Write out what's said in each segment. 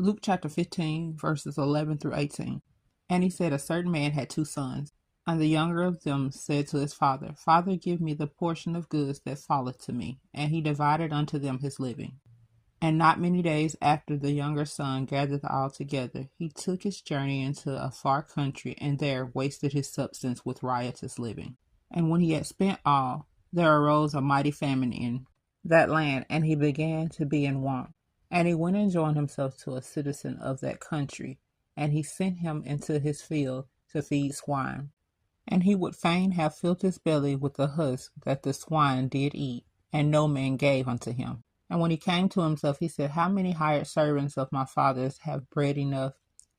Luke chapter 15, verses 11 through 18. And he said, a certain man had two sons. And the younger of them said to his father, Father, give me the portion of goods that falleth to me. And he divided unto them his living. And not many days after the younger son gathered all together, he took his journey into a far country, and there wasted his substance with riotous living. And when he had spent all, there arose a mighty famine in that land, and he began to be in want. And he went and joined himself to a citizen of that country, and he sent him into his field to feed swine. And he would fain have filled his belly with the husk that the swine did eat, and no man gave unto him. And when he came to himself, he said, How many hired servants of my father's have bread enough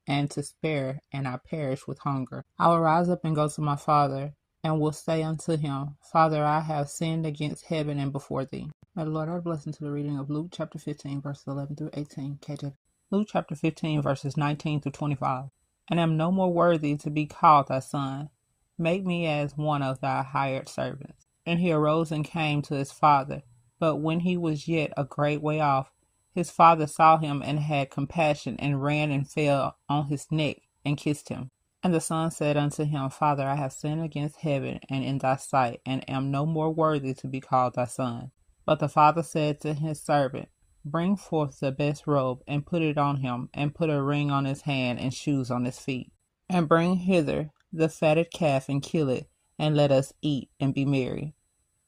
and to spare, and I perish with hunger? I will rise up and go to my father, and will say unto him, Father, I have sinned against heaven and before thee. May the Lord add a blessing to the reading of Luke chapter 15, verses 11 through 18, KJV. Luke chapter 15, verses 19 through 25. And am no more worthy to be called thy son. Make me as one of thy hired servants. And he arose and came to his father. But when he was yet a great way off, his father saw him and had compassion, and ran and fell on his neck and kissed him. And the son said unto him, Father, I have sinned against heaven and in thy sight, and am no more worthy to be called thy son. But the father said to his servant, Bring forth the best robe, and put it on him, and put a ring on his hand, and shoes on his feet. And bring hither the fatted calf, and kill it, and let us eat and be merry.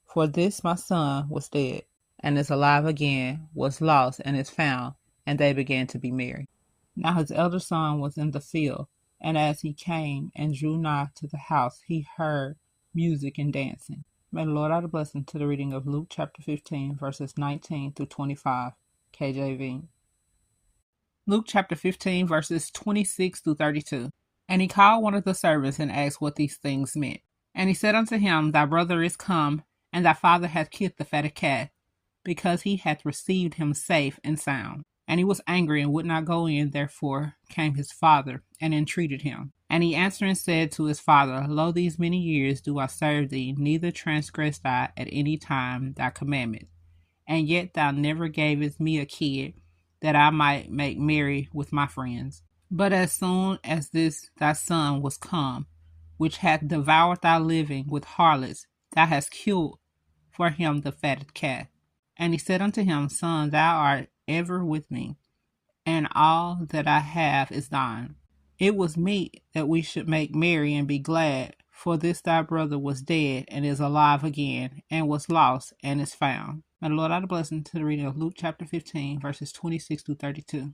For this my son was dead, and is alive again, was lost, and is found. And they began to be merry. Now his elder son was in the field, and as he came and drew nigh to the house, he heard music and dancing. May the Lord add a blessing to the reading of Luke chapter 15, verses 19 through 25, KJV. Luke chapter 15, verses 26 through 32. And he called one of the servants and asked what these things meant. And he said unto him, Thy brother is come, and thy father hath killed the fatted calf, because he hath received him safe and sound. And he was angry and would not go in. Therefore came his father and entreated him. And he answered and said to his father, Lo, these many years do I serve thee, neither transgressed I at any time thy commandment. And yet thou never gavest me a kid, that I might make merry with my friends. But as soon as this thy son was come, which hath devoured thy living with harlots, thou hast killed for him the fatted calf. And he said unto him, Son, thou art ever with me, and all that I have is thine. It was meet that we should make merry and be glad, for this thy brother was dead and is alive again, and was lost and is found. May the Lord add a blessing to the reading of Luke chapter 15, verses 26 through 32.